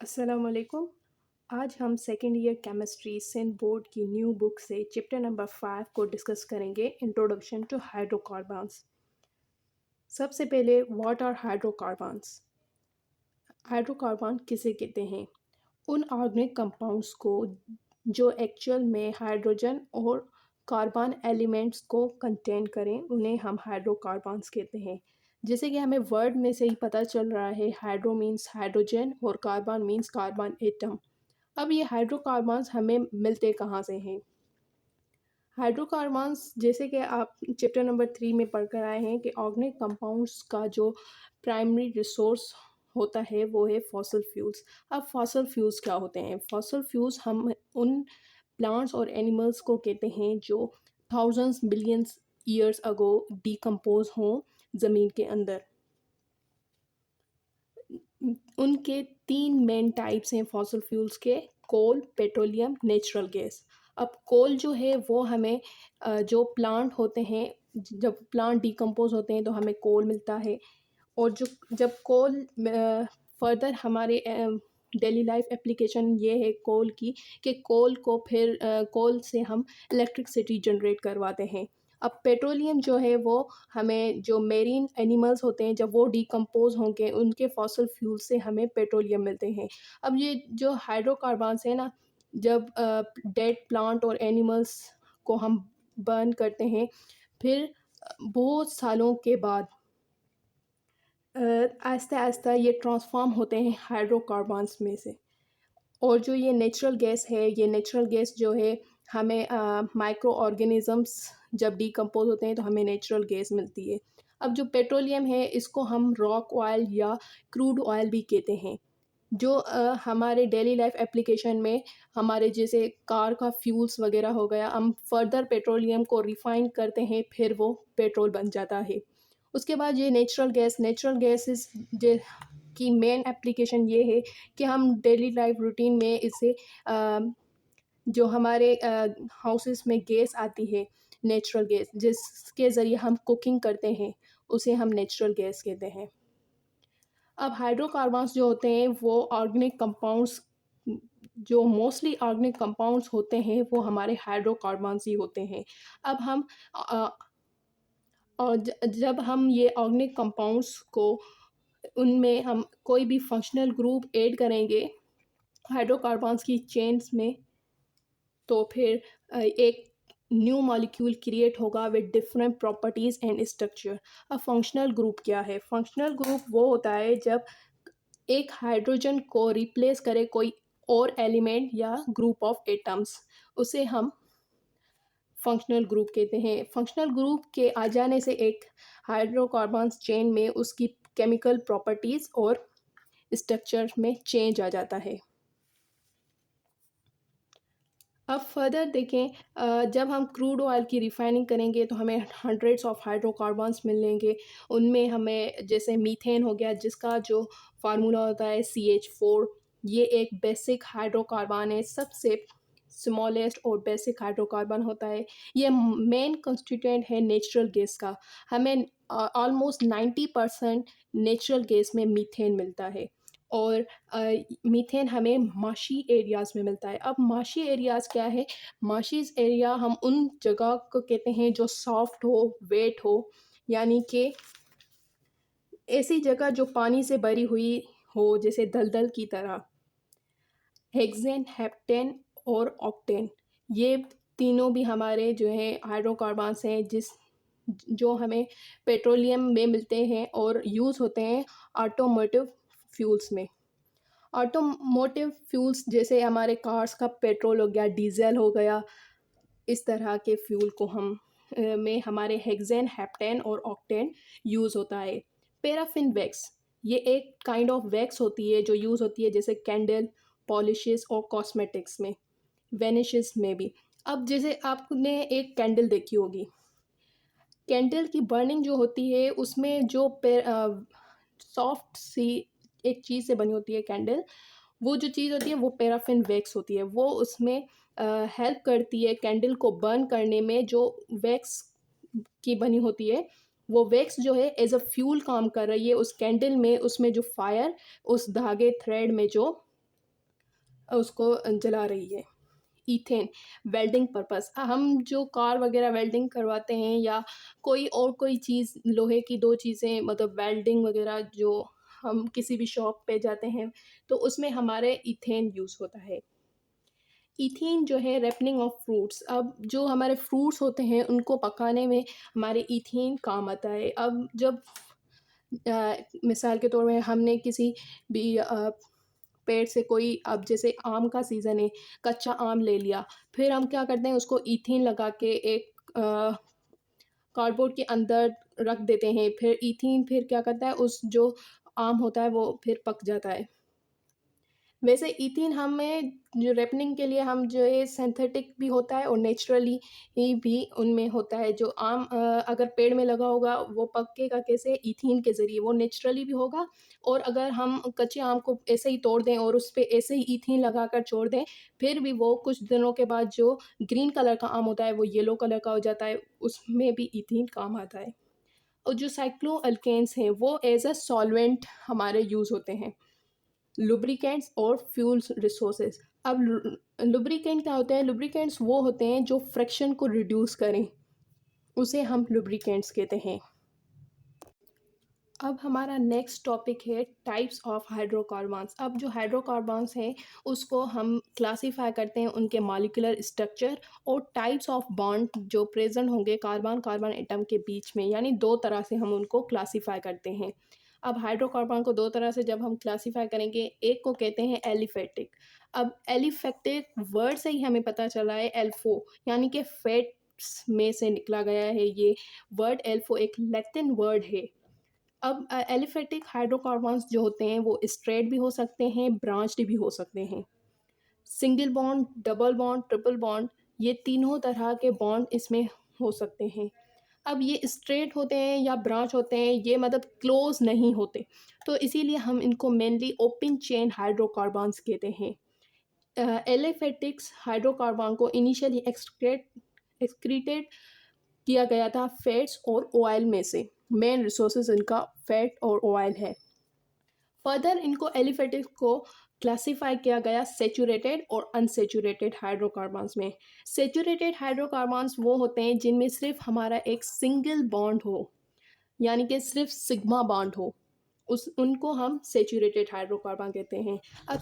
अस्सलामुअलैकुम। आज हम second year chemistry Sindh board की न्यू बुक से चैप्टर नंबर 5 को डिस्कस करेंगे, इंट्रोडक्शन टू हाइड्रोकार्बन्स। सबसे पहले, व्हाट आर हाइड्रोकार्बन्स? हाइड्रोकार्बन किसे कहते हैं? उन ऑर्गेनिक कंपाउंड्स को जो एक्चुअल में हाइड्रोजन और कार्बन एलिमेंट्स को कंटेन करें, उन्हें हम हाइड्रोकार्बन्स कहते हैं। जैसे कि हमें वर्ड में से ही पता चल रहा है, हाइड्रो मीन्स हाइड्रोजन और कार्बन मीन्स कार्बन एटम। अब ये हाइड्रोकार्बन्स हमें मिलते कहाँ से हैं? हाइड्रोकार्बन्स, जैसे कि आप चैप्टर नंबर 3 में पढ़ कर आए हैं कि ऑर्गेनिक कंपाउंड्स का जो प्राइमरी रिसोर्स होता है वो है फॉसल फ्यूल्स। अब फॉसल फ्यूल्स क्या होते हैं? फॉसल फ्यूल्स हम उन प्लांट्स और एनिमल्स को कहते हैं जो thousands billions years ago decompose हों ज़मीन के अंदर। उनके 3 मेन टाइप्स हैं फॉसल फ्यूल्स के: कोल, पेट्रोलियम, नेचुरल गैस। अब कोल जो है वो हमें जो प्लांट होते हैं, जब प्लांट डिकम्पोज होते हैं तो हमें कोल मिलता है। और जो जब कोल फर्दर हमारे डेली लाइफ एप्लीकेशन ये है कोल की, कि कोल को फिर कोल से हम इलेक्ट्रिसिटी जनरेट करवाते हैं। अब पेट्रोलियम जो है वो हमें, जो मेरीन एनिमल्स होते हैं जब वो डिकम्पोज होंगे उनके फॉसल फ्यूल से हमें पेट्रोलियम मिलते हैं। अब ये जो हाइड्रोकार्बन्स है ना, जब डेड प्लांट और एनिमल्स को हम बर्न करते हैं, फिर बहुत सालों के बाद आहिस्ता आहिस्ता ये ट्रांसफॉर्म होते हैं हाइड्रोकार्बन्स में से। और जो ये नेचुरल गैस है, ये नेचुरल गैस जो है हमें माइक्रो ऑर्गेनिज़म्स जब डिकम्पोज होते हैं तो हमें नेचुरल गैस मिलती है। अब जो पेट्रोलियम है इसको हम रॉक ऑयल या क्रूड ऑयल भी कहते हैं, जो हमारे डेली लाइफ एप्लीकेशन में, हमारे जैसे कार का फ्यूल्स वगैरह हो गया, हम फर्दर पेट्रोलियम को रिफ़ाइन करते हैं, फिर वो पेट्रोल बन जाता है। उसके बाद ये नेचुरल गैसेस जे की मेन एप्लीकेशन ये है कि हम डेली लाइफ रूटीन में इसे जो हमारे हाउसेस में गैस आती है, नेचुरल गैस जिसके ज़रिए हम कुकिंग करते हैं, उसे हम नेचुरल गैस कहते हैं। अब हाइड्रोकार्बन्स जो होते हैं वो ऑर्गेनिक कंपाउंड्स, जो मोस्टली ऑर्गेनिक कंपाउंड्स होते हैं वो हमारे हाइड्रोकार्बन्स ही होते हैं। अब हम अ, और जब हम ये ऑर्गेनिक कंपाउंड्स को, उनमें हम कोई भी फंक्शनल ग्रुप ऐड करेंगे हाइड्रोकार्बन्स की चेन्स में, तो फिर एक न्यू मॉलिक्यूल क्रिएट होगा with different properties and structure. अब फंक्शनल ग्रुप क्या है? फंक्शनल ग्रुप वो होता है जब एक हाइड्रोजन को रिप्लेस करे कोई और एलिमेंट या ग्रुप ऑफ एटम्स, उसे हम फंक्शनल ग्रुप कहते हैं। फंक्शनल ग्रुप के आ जाने से एक हाइड्रोकार्बन्स चेन में उसकी केमिकल प्रॉपर्टीज़ और स्ट्रक्चर में चेंज आ जाता है। अब फर्दर देखें, जब हम क्रूड ऑयल की रिफाइनिंग करेंगे तो हमें हंड्रेड्स ऑफ हाइड्रोकार्बन्स मिलेंगे। उनमें हमें जैसे मीथेन हो गया, जिसका जो फार्मूला होता है CH4, ये एक बेसिक हाइड्रोकार्बन है, सबसे स्मॉलेस्ट और बेसिक हाइड्रोकार्बन होता है। ये मेन कंस्टिट्यूएंट है नेचुरल गैस का। हमें ऑलमोस्ट 90% नेचुरल गैस में मीथेन मिलता है। और मीथेन हमें माशी एरियाज़ में मिलता है। अब माशी एरियाज़ क्या है? माशीज़ एरिया हम उन जगह को कहते हैं जो सॉफ्ट हो, वेट हो, यानी कि ऐसी जगह जो पानी से भरी हुई हो, जैसे दलदल की तरह। हेक्सेन, हेप्टेन और ऑक्टेन, ये तीनों भी हमारे जो हैं हाइड्रोकार्बन्स हैं, जो हमें पेट्रोलियम में मिलते हैं और यूज़ होते हैं ऑटोमोटिव फ्यूल्स में। ऑटोमोटिव फ्यूल्स जैसे हमारे कार्स का पेट्रोल हो गया, डीज़ल हो गया, इस तरह के फ्यूल को हम में हमारे हेक्सेन, हेप्टेन और ऑक्टेन यूज़ होता है। पैराफिन वैक्स, ये एक काइंड ऑफ वैक्स होती है जो यूज़ होती है जैसे कैंडल, पॉलिशेस और कॉस्मेटिक्स में, वेनिशेस में भी। अब जैसे आपने एक कैंडल देखी होगी, कैंडल की बर्निंग जो होती है उसमें जो सॉफ्ट सी एक चीज़ से बनी होती है कैंडल, वो जो चीज़ होती है वो पैराफिन वैक्स होती है। वो उसमें हेल्प करती है कैंडल को बर्न करने में। जो वैक्स की बनी होती है, वो वैक्स जो है एज अ फ्यूल काम कर रही है उस कैंडल में, उसमें जो फायर, उस धागे थ्रेड में जो उसको जला रही है। ईथेन वेल्डिंग पर्पस, हम जो कार वगैरह वेल्डिंग करवाते हैं या कोई चीज़ लोहे की 2 चीज़ें मतलब वेल्डिंग वगैरह जो हम किसी भी शॉप पे जाते हैं तो उसमें हमारे ईथेन यूज़ होता है। ईथेन जो है रिपनिंग ऑफ फ्रूट्स, अब जो हमारे फ्रूट्स होते हैं उनको पकाने में हमारे ईथेन काम आता है। अब जब मिसाल के तौर में हमने किसी भी पेड़ से कोई, अब जैसे आम का सीज़न है, कच्चा आम ले लिया, फिर हम क्या करते हैं उसको ईथेन लगा के एक कार्डबोर्ड के अंदर रख देते हैं, फिर ईथेन फिर क्या करता है उस जो आम होता है वो फिर पक जाता है। वैसे ईथेन हमें जो रेपनिंग के लिए हम जो है सिंथेटिक भी होता है और नेचुरली ही भी उनमें होता है। जो आम अगर पेड़ में लगा होगा वो पकेगा कैसे? ईथेन के ज़रिए, वो नेचुरली भी होगा। और अगर हम कच्चे आम को ऐसे ही तोड़ दें और उस पे ऐसे ही ईथेन लगाकर छोड़ दें, फिर भी वो कुछ दिनों के बाद जो ग्रीन कलर का आम होता है वो येलो कलर का हो जाता है, उसमें भी ईथेन काम आता है। और जो साइक्लोअल्केन्स हैं वो एज़ अ सॉल्वेंट हमारे यूज़ होते हैं। लुब्रिकेंट्स और फ्यूल्स रिसोर्सेज, अब लुब्रिकेंट क्या होते हैं? लुब्रिकेंट्स वो होते हैं जो फ्रिक्शन को रिड्यूस करें, उसे हम लुब्रिकेंट्स कहते हैं। अब हमारा नेक्स्ट टॉपिक है टाइप्स ऑफ हाइड्रोकार्बन्स। अब जो हाइड्रोकार्बन्स हैं उसको हम क्लासीफाई करते हैं उनके मॉलिक्यूलर स्ट्रक्चर और टाइप्स ऑफ बॉन्ड जो प्रेजेंट होंगे कार्बन कार्बन एटम के बीच में, यानी दो तरह से हम उनको क्लासीफाई करते हैं। अब हाइड्रोकार्बन को दो तरह से जब हम क्लासीफाई करेंगे, एक को कहते हैं एलिफेटिक। अब एलिफेटिक वर्ड से ही हमें पता चला है एल्फो, यानी कि फैट्स में से निकला गया है ये वर्ड। एल्फो एक लैटिन वर्ड है। अब एलिफेटिक हाइड्रोकार्बन्स जो होते हैं वो स्ट्रेट भी हो सकते हैं, ब्रांच्ड भी हो सकते हैं। Single bond, double bond, triple bond, ये तीनों तरह के बॉन्ड इसमें हो सकते हैं। अब ये स्ट्रेट होते हैं या ब्रांच होते हैं, ये मतलब क्लोज नहीं होते, तो इसीलिए हम इनको मेनली ओपन चेन हाइड्रोकार्बन्स कहते हैं। एलिफेटिक्स हाइड्रोकार्बन को इनिशियली एक्सक्रीटेड किया गया था फैट्स और ऑयल में से। मेन रिसोर्सेज इनका फैट और ऑयल है। फर्दर इनको एलिफेटिक्स को क्लासिफाई किया गया सेचूरेटेड और अनसेचूरेटेड हाइड्रोकार्बन्स में। सेचूरेटेड हाइड्रोकार्बन्स वो होते हैं जिनमें सिर्फ हमारा एक सिंगल बॉन्ड हो, यानी कि सिर्फ सिग्मा बॉन्ड हो, उस उनको हम सेचूरेटेड हाइड्रोकार्बन कहते हैं। अब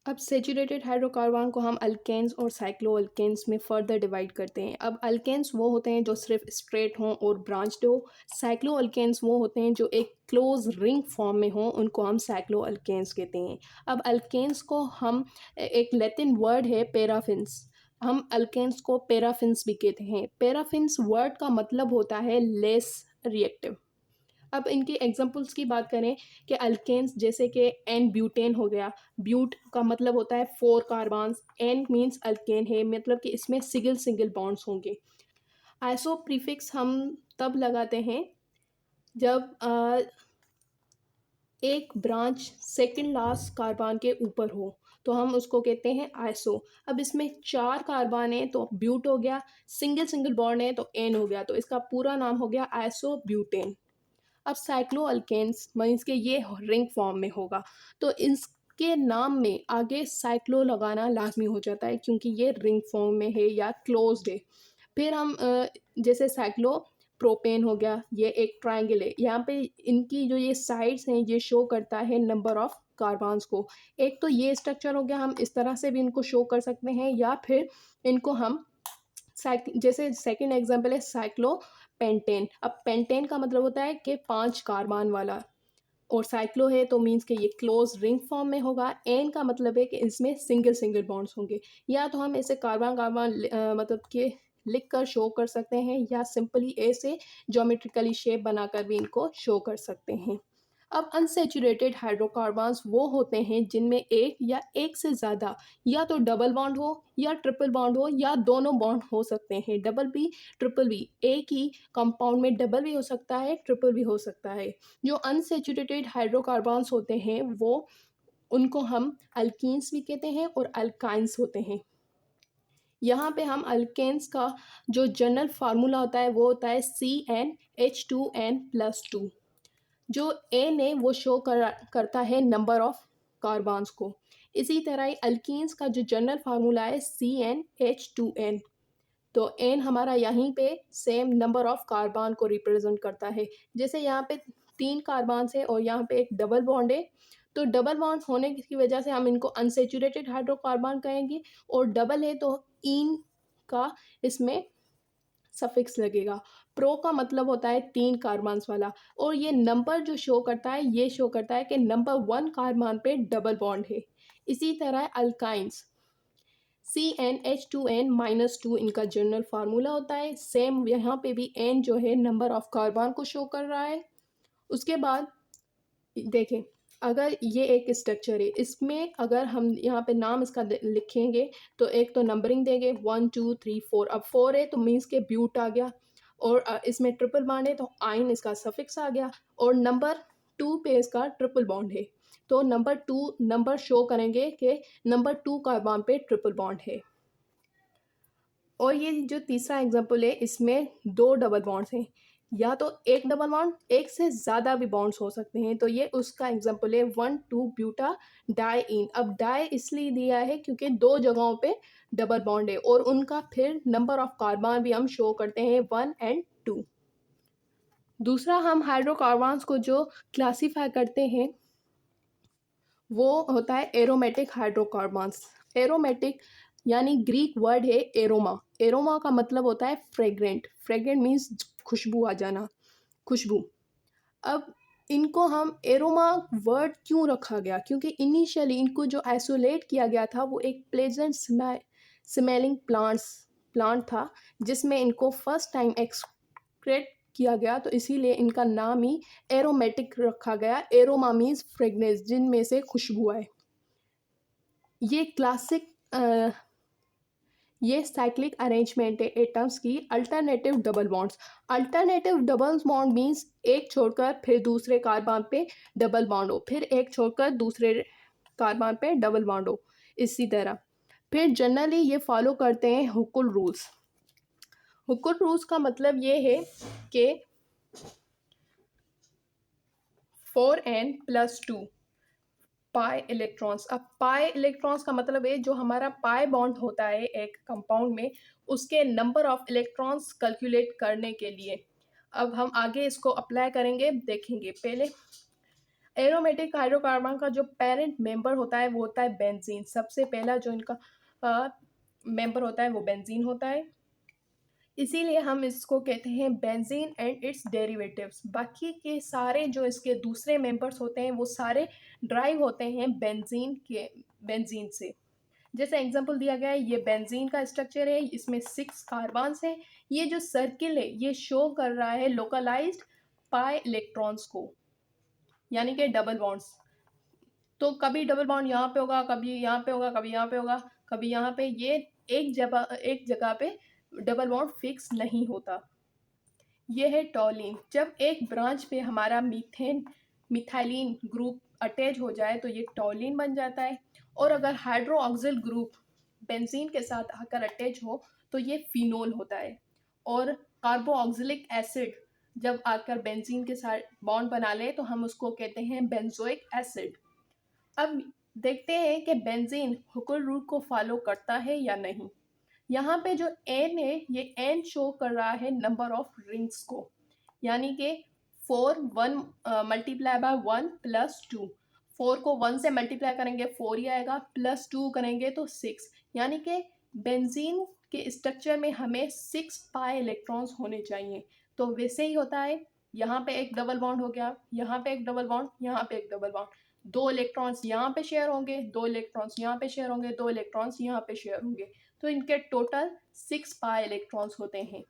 अब सेचूरेटेड हाइड्रोकार्बन को हम अल्केन्स और साइक्लोअल्केन्स में फर्दर डिवाइड करते हैं। अब अल्केन्स वो होते हैं जो सिर्फ स्ट्रेट हों और ब्रांच्ड हो। साइक्लोअल्केन्स वो होते हैं जो एक क्लोज रिंग फॉर्म में हों, उनको हम साइक्लोअल्केन्स कहते हैं। अब अल्केन्स को हम एक लैटिन वर्ड है पैराफिन्स, हम अल्केन्स को पैराफिन्स भी कहते हैं। पैराफिन्स वर्ड का मतलब होता है लेस रिएक्टिव। अब इनके एग्जांपल्स की बात करें कि अल्केन्स जैसे कि एन ब्यूटेन हो गया। ब्यूट का मतलब होता है 4 कार्बन्स, एन मीन्स अल्केन है, मतलब कि इसमें सिंगल सिंगल बॉन्ड्स होंगे। आइसो प्रीफिक्स हम तब लगाते हैं जब एक ब्रांच सेकंड लास्ट कार्बन के ऊपर हो, तो हम उसको कहते हैं आइसो। अब इसमें 4 कार्बन है तो ब्यूट हो गया, सिंगल सिंगल बॉन्ड है तो एन हो गया, तो इसका पूरा नाम हो गया आइसो ब्यूटेन। अब साइक्लोअल्केन्स मीन्स के ये रिंग फॉर्म में होगा, तो इसके नाम में आगे साइक्लो लगाना लाजमी हो जाता है क्योंकि ये रिंग फॉर्म में है या क्लोज्ड है। फिर हम जैसे साइक्लो प्रोपेन हो गया, ये एक ट्रायंगल है, यहाँ पे इनकी जो ये साइड्स हैं ये शो करता है नंबर ऑफ कार्बन्स को। एक तो ये स्ट्रक्चर हो गया, हम इस तरह से भी इनको शो कर सकते हैं, या फिर इनको हम जैसे सेकंड एग्जांपल है साइक्लो पेंटेन। अब पेंटेन का मतलब होता है कि 5 कार्बन वाला, और साइक्लो है तो मीन्स कि ये क्लोज रिंग फॉर्म में होगा। एन का मतलब है कि इसमें सिंगल सिंगल बॉन्ड्स होंगे। या तो हम ऐसे कार्बन कार्बन मतलब कि लिख कर शो कर सकते हैं, या सिंपली ऐसे ज्योमेट्रिकली शेप बनाकर भी इनको शो कर सकते हैं। अब अनसेचुरेटेड हाइड्रोकार्बन्स वो होते हैं जिनमें एक या एक से ज़्यादा, या तो डबल बॉन्ड हो या ट्रिपल बॉन्ड हो या दोनों बॉन्ड हो सकते हैं, डबल भी ट्रिपल भी। एक ही कंपाउंड में डबल भी हो सकता है, ट्रिपल भी हो सकता है। जो अनसेचुरेटेड हाइड्रोकार्बन्स होते हैं वो, उनको हम अल्कीन्स भी कहते हैं और अल्काइंस होते हैं। यहाँ पे हम अल्केन्स का जो जनरल फार्मूला होता है वो होता है CnH2n+2। जो एन है वो शो करता है नंबर ऑफ कार्बन्स को। इसी तरह ही अल्कीन्स का जो जनरल फार्मूला है CnH2n, तो एन हमारा यहीं पे सेम नंबर ऑफ कार्बन को रिप्रेजेंट करता है। जैसे यहाँ पे 3 कार्बन्स है और यहाँ पे एक डबल बॉन्ड है, तो डबल बॉन्ड होने की वजह से हम इनको अनसैचुरेटेड हाइड्रोकार्बन कहेंगे, और डबल है तो इन का इसमें सफिक्स लगेगा। प्रो का मतलब होता है 3 कार्बन्स वाला, और ये नंबर जो शो करता है ये शो करता है कि नंबर 1 कार्बन पे डबल बॉन्ड है। इसी तरह अल्काइंस CnH2n-2 इनका जनरल फार्मूला होता है। सेम यहाँ पे भी n जो है नंबर ऑफ कार्बन को शो कर रहा है। उसके बाद देखें, अगर ये एक स्ट्रक्चर है, इसमें अगर हम यहाँ पे नाम इसका लिखेंगे तो एक तो नंबरिंग देंगे 1 2 3 4। अब 4 है तो मीन्स के ब्यूट आ गया, और इसमें ट्रिपल बॉन्ड है तो आइन इसका सफिक्स आ गया, और नंबर 2 पे इसका ट्रिपल बॉन्ड है तो नंबर 2 नंबर शो करेंगे कि नंबर 2 कार्बन पे ट्रिपल बॉन्ड है। और ये जो तीसरा एग्जाम्पल है इसमें 2 डबल बॉन्ड्स हैं, या तो एक डबल बॉन्ड, एक से ज़्यादा भी बॉन्ड्स हो सकते हैं, तो ये उसका एग्जाम्पल है 1,2 ब्यूटा डाइइन। अब डाई इसलिए दिया है क्योंकि 2 जगहों पे डबल बॉन्ड है, और उनका फिर नंबर ऑफ कार्बन भी हम शो करते हैं 1 और 2। दूसरा हम हाइड्रोकार्बन्स को जो क्लासीफाई करते हैं वो होता है एरोमेटिक हाइड्रोकार्बन्स। एरोमेटिक यानी ग्रीक वर्ड है एरोमा। एरोमा का मतलब होता है फ्रेग्रेंट। फ्रेग्रेंट मीन्स खुशबू आ जाना, खुशबू। अब इनको हम एरोमा वर्ड क्यों रखा गया, क्योंकि इनिशियली इनको जो आइसोलेट किया गया था वो एक प्लेजेंट स्मेलिंग प्लांट था, जिसमें इनको फर्स्ट टाइम एक्सक्रेट किया गया, तो इसीलिए इनका नाम ही एरोमेटिक रखा गया। एरोमा मीन्स फ्रेगनेंस, जिनमें से खुशबू आए। ये क्लासिक ये साइक्लिक अरेंजमेंट है एटम्स की। Alternative double bonds. Alternative double bond means एक छोड़कर फिर दूसरे कार्बन पे डबल बॉन्ड हो, फिर एक छोड़कर दूसरे कार्बन पे डबल बॉन्ड हो, इसी तरह। फिर जनरली ये फॉलो करते हैं हुकुल रूल्स। हुकुल रूल्स का मतलब ये है कि 4n+2 पाई इलेक्ट्रॉन्स। अब पाई इलेक्ट्रॉन्स का मतलब है जो हमारा पाई बॉन्ड होता है एक कंपाउंड में, उसके नंबर ऑफ इलेक्ट्रॉन्स कैलकुलेट करने के लिए। अब हम आगे इसको अप्लाई करेंगे, देखेंगे। पहले एरोमेटिक हाइड्रोकार्बन का जो पेरेंट मेंबर होता है वो होता है बेंजीन। सबसे पहला जो इनका मेंबर होता है वो बेंजीन होता है, इसीलिए हम इसको कहते हैं बेंजीन एंड इट्स डेरिवेटिव्स। बाकी के सारे जो इसके दूसरे मेंबर्स होते हैं वो सारे ड्राइव होते हैं बेंजीन से। जैसे एग्जांपल दिया गया है, ये बेंजीन का स्ट्रक्चर है, इसमें 6 कार्बन्स हैं। ये जो सर्किल है ये शो कर रहा है लोकलाइज्ड पाई इलेक्ट्रॉन्स को, यानी कि डबल बॉन्ड्स। तो कभी डबल बॉन्ड यहाँ पे होगा, कभी यहाँ पे होगा, कभी यहाँ पे होगा, कभी यहाँ पे। ये एक जगह पे डबल बॉन्ड फिक्स नहीं होता। ये है टॉलिन। जब एक ब्रांच पे हमारा मिथाइलिन ग्रुप अटैच हो जाए तो ये टॉलिन बन जाता है, और अगर हाइड्रोक्सिल ग्रुप बेंजीन के साथ आकर अटैच हो तो ये फिनोल होता है। और कार्बोक्सिलिक एसिड जब आकर बेंजीन के साथ बॉन्ड बना ले तो हम उसको कहते हैं बेंजोइक एसिड। अब देखते हैं कि बेंजीन हुकुल रूल को फॉलो करता है या नहीं। यहाँ पे जो एन है ये एन शो कर रहा है नंबर ऑफ रिंग्स को, यानी कि 4 1 मल्टीप्लाई बाय 1+2। 4 को 1 से मल्टीप्लाई करेंगे 4 ही आएगा, +2 करेंगे तो 6, यानी कि बेंजीन के स्ट्रक्चर में हमें 6 पाई इलेक्ट्रॉन्स होने चाहिए। तो वैसे ही होता है, यहाँ पे एक डबल बॉन्ड हो गया, यहाँ पे एक डबल बॉन्ड, यहाँ पे एक डबल बॉन्ड। 2 इलेक्ट्रॉन्स यहाँ पे शेयर होंगे, 2 इलेक्ट्रॉन्स यहाँ पे शेयर होंगे, 2 इलेक्ट्रॉन्स यहाँ पे शेयर होंगे, तो इनके टोटल 6 पाई इलेक्ट्रॉन्स होते हैं।